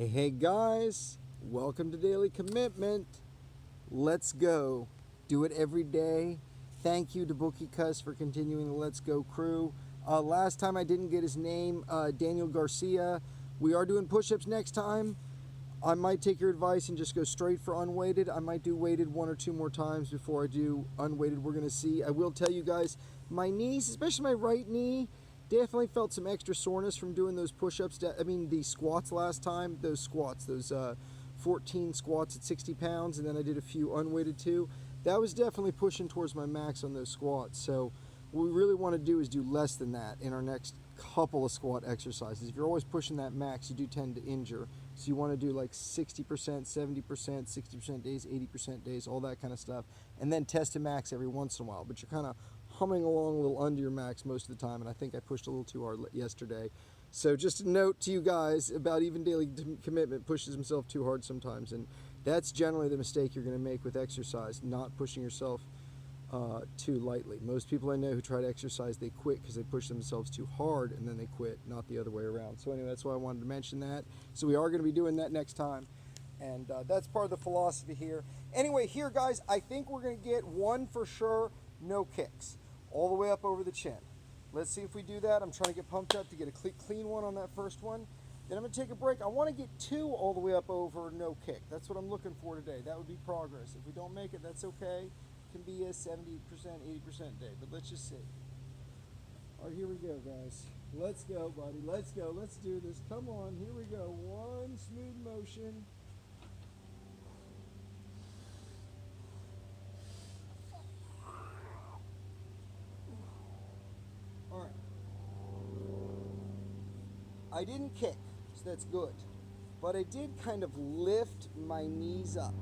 Hey guys, welcome to Daily Commitment. Let's go. Do it every day. Thank you to Bookie Cuss for continuing the Let's Go crew. Last time I didn't get his name, Daniel Garcia. We are doing push-ups next time. I might take your advice and just go straight for unweighted. I might do weighted one or two more times before I do unweighted. We're going to see. I will tell you guys, my knees, especially my right knee, definitely felt some extra soreness from doing those push-ups. The squats last time, those 14 squats at 60 pounds, and then I did a few unweighted too. That was definitely pushing towards my max on those squats. So what we really want to do is do less than that in our next couple of squat exercises. If you're always pushing that max, you do tend to injure. So you want to do like 60%, 70%, 60% days, 80% days, all that kind of stuff, and then test a max every once in a while. But you're kind of humming along a little under your max most of the time, and I think I pushed a little too hard yesterday. So just a note to you guys about even daily commitment pushes himself too hard sometimes, and that's generally the mistake you're going to make with exercise, not pushing yourself too lightly. Most people I know who try to exercise, they quit because they push themselves too hard and then they quit, not the other way around. So anyway, that's why I wanted to mention that. So we are going to be doing that next time, and that's part of the philosophy here. Anyway, here guys, I think we're going to get one for sure, no kicks, all the way up over the chin. Let's see if we do that. I'm trying to get pumped up to get a clean one on that first one. Then I'm going to take a break. I want to get two all the way up over no kick. That's what I'm looking for today. That would be progress. If we don't make it, that's okay. Can be a 70%, 80% day, but let's just see. All right, here we go, guys. Let's go, buddy. Let's go. Let's do this. Come on. Here we go. One smooth motion. All right. I didn't kick, so that's good. But I did kind of lift my knees up.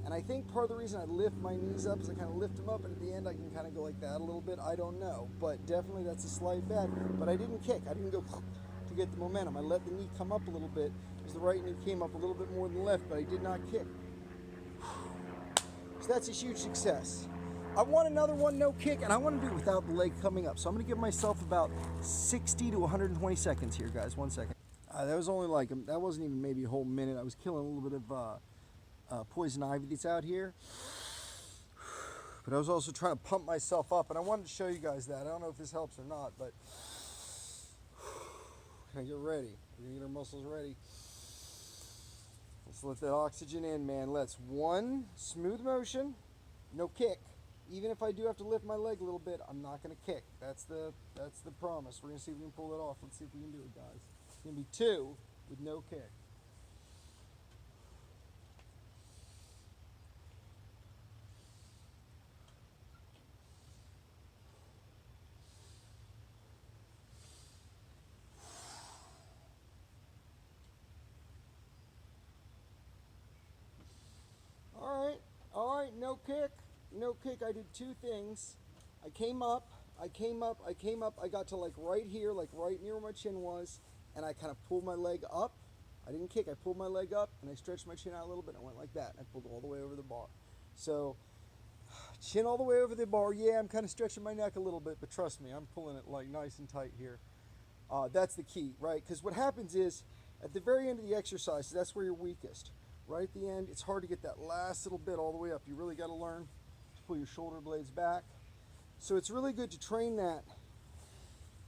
And I think part of the reason I lift my knees up is I kind of lift them up, and at the end I can kind of go like that a little bit. I don't know, but definitely that's a slight bet. But I didn't kick. I didn't go to get the momentum. I let the knee come up a little bit because the right knee came up a little bit more than the left, but I did not kick. So that's a huge success. I want another one, no kick, and I want to do it without the leg coming up. So I'm going to give myself about 60 to 120 seconds here, guys. 1 second. That was only like, that wasn't even maybe a whole minute. I was killing a little bit of poison ivy that's out here. But I was also trying to pump myself up, and I wanted to show you guys that. I don't know if this helps or not, but can I get ready? We're going to get our muscles ready. Let's let that oxygen in, man. Let's. One, smooth motion, no kick. Even if I do have to lift my leg a little bit, I'm not going to kick. That's the promise. We're going to see if we can pull it off. Let's see if we can do it, guys. It's going to be two with no kick. All right, no kick, no kick. I did two things. I came up, I got to like right here, like right near where my chin was, and I kind of pulled my leg up. I didn't kick, I pulled my leg up, and I stretched my chin out a little bit, and I went like that, and I pulled all the way over the bar. So, chin all the way over the bar. Yeah, I'm kind of stretching my neck a little bit, but trust me, I'm pulling it like nice and tight here. That's the key, right? Because what happens is, at the very end of the exercise, that's where you're weakest. Right at the end, it's hard to get that last little bit all the way up. You really got to learn to pull your shoulder blades back. So it's really good to train that.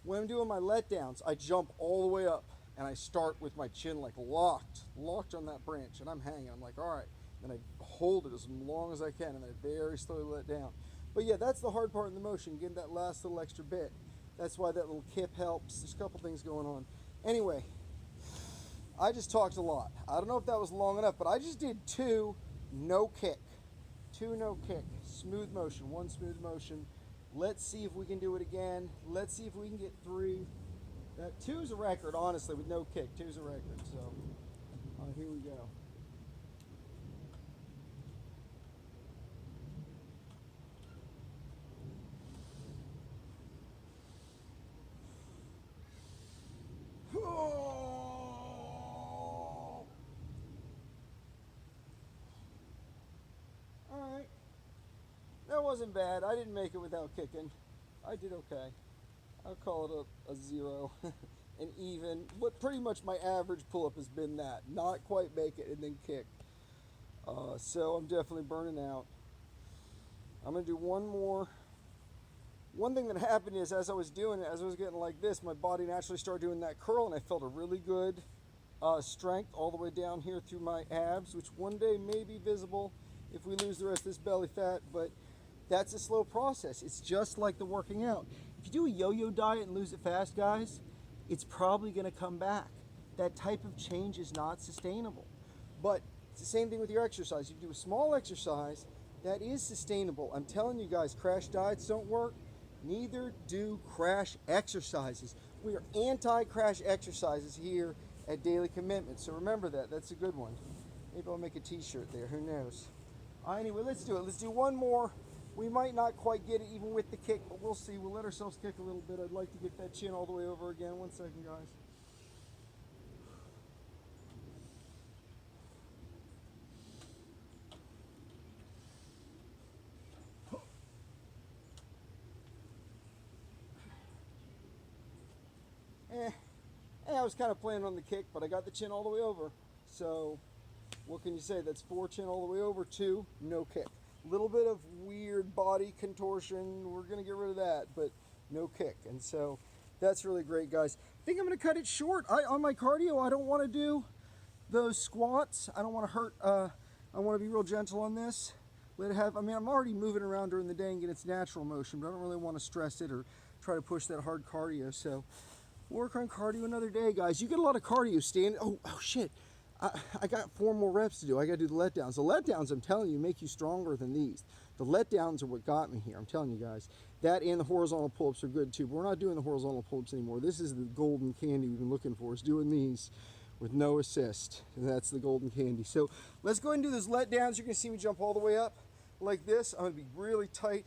When I'm doing my letdowns, I jump all the way up, and I start with my chin like locked on that branch, and I'm hanging. I'm like, all right. Then I hold it as long as I can, and then I very slowly let down. But yeah, that's the hard part in the motion, getting that last little extra bit. That's why that little kip helps. There's a couple things going on. Anyway, I just talked a lot. I don't know if that was long enough, but I just did two, no kick. Two, no kick. Smooth motion, one smooth motion. Let's see if we can do it again. Let's see if we can get three. That two's a record, honestly, with no kick. Two's a record, so here we go. Alright. That wasn't bad. I didn't make it without kicking. I did okay. I'll call it a 0. and even, but pretty much my average pull-up has been that. Not quite make it and then kick. So I'm definitely burning out. I'm going to do one more. One thing that happened is as I was doing it, as I was getting like this, my body naturally started doing that curl, and I felt a really good strength all the way down here through my abs, which one day may be visible if we lose the rest of this belly fat, but that's a slow process. It's just like the working out. If you do a yo-yo diet and lose it fast, guys, it's probably going to come back. That type of change is not sustainable. But it's the same thing with your exercise. You do a small exercise that is sustainable. I'm telling you guys, crash diets don't work. Neither do crash exercises. We are anti-crash exercises here at Daily Commitment. So remember that. That's a good one. Maybe I'll make a t-shirt there. Who knows? Anyway, let's do it. Let's do one more. We might not quite get it even with the kick, but we'll see. We'll let ourselves kick a little bit. I'd like to get that chin all the way over again. 1 second, guys. I was kind of planning on the kick, but I got the chin all the way over. So what can you say? That's 4 chin all the way over, 2, no kick. A little bit of weird body contortion. We're going to get rid of that, but no kick. And so that's really great, guys. I think I'm going to cut it short. On my cardio, I don't want to do those squats. I don't want to hurt. I want to be real gentle on this. Let it have, I mean, I'm already moving around during the day and get its natural motion, but I don't really want to stress it or try to push that hard cardio. So work on cardio another day, guys. You get a lot of cardio standing. Oh shit. I got 4 more reps to do. I got to do the letdowns. The letdowns, I'm telling you, make you stronger than these. The letdowns are what got me here. I'm telling you guys. That and the horizontal pull-ups are good too. But we're not doing the horizontal pull-ups anymore. This is the golden candy we've been looking for, is doing these with no assist. And that's the golden candy. So let's go ahead and do those letdowns. You're going to see me jump all the way up like this. I'm going to be really tight.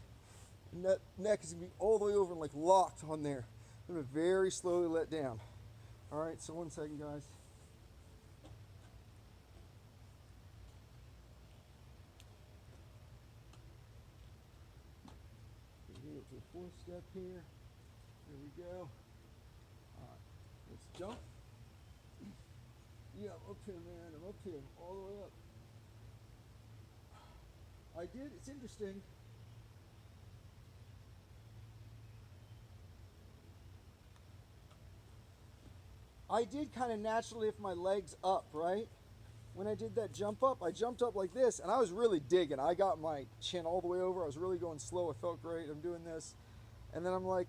And that neck is going to be all the way over and like locked on there. I'm going to very slowly let down. All right, so 1 second, guys. Get up to the 4th step here. There we go. All right, let's jump. Yeah, I'm up here, man. I'm up here, all the way up. It's interesting. I did kind of naturally lift my legs up, right? When I did that jump up, I jumped up like this, and I was really digging. I got my chin all the way over. I was really going slow. It felt great. I'm doing this. And then I'm like,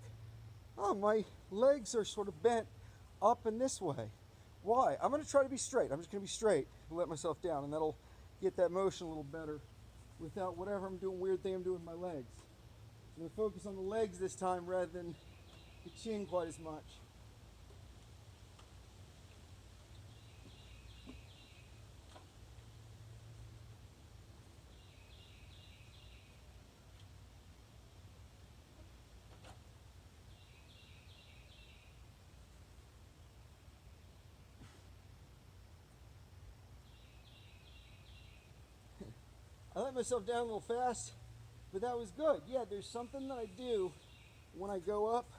oh, my legs are sort of bent up and this way. Why? I'm going to try to be straight. I'm just going to be straight and let myself down, and that'll get that motion a little better without whatever I'm doing, weird thing I'm doing with my legs. I'm going to focus on the legs this time rather than the chin quite as much. I let myself down a little fast, but that was good. Yeah, there's something that I do when I go up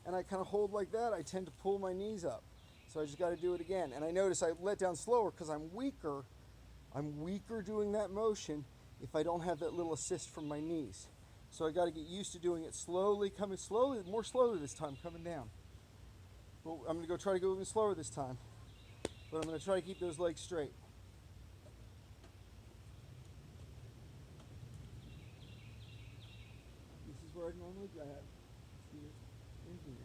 and I kind of hold like that. I tend to pull my knees up. So I just got to do it again. And I notice I let down slower because I'm weaker. I'm weaker doing that motion if I don't have that little assist from my knees. So I got to get used to doing it slowly, coming slowly, more slowly this time, coming down. Well, I'm going to try to go even slower this time. But I'm going to try to keep those legs straight. Where I normally grab. Here and here.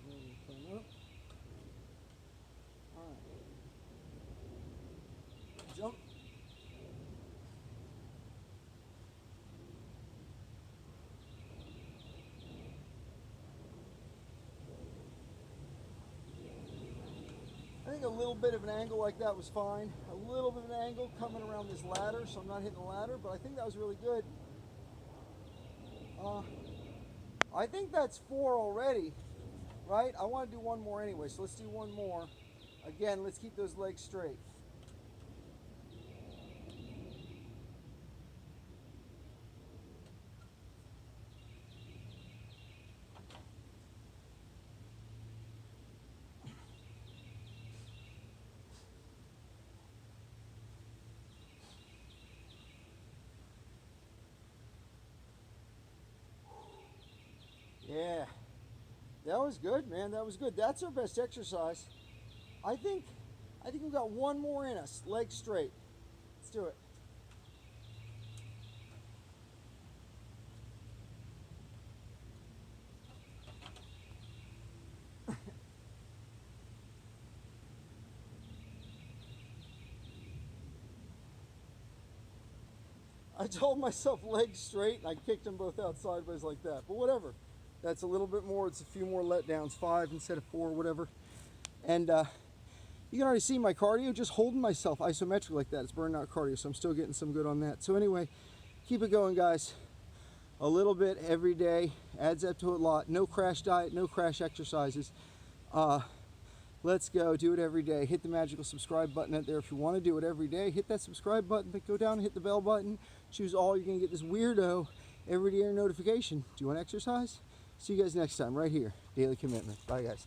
And then we turn up. Alright. Jump. I think a little bit of an angle like that was fine. A little bit of an angle coming around this ladder, so I'm not hitting the ladder, but I think that was really good. I think that's 4 already, right? I want to do one more anyway, so let's do one more. Again, let's keep those legs straight. That was good, man. That was good. That's our best exercise. I think we've got one more in us. Legs straight. Let's do it. I told myself legs straight, and I kicked them both out sideways like that. But whatever. That's a little bit more. It's a few more letdowns. 5 instead of 4, whatever. And you can already see my cardio, just holding myself isometric like that. It's burning out cardio, so I'm still getting some good on that. So anyway, keep it going, guys. A little bit every day adds up to a lot. No crash diet, no crash exercises. Let's go, do it every day. Hit the magical subscribe button out there if you want to do it every day. Hit that subscribe button, but go down and hit the bell button. Choose all. You're going to get this weirdo every day notification. Do you want to exercise? See you guys next time right here. Daily Commitment. Bye, guys.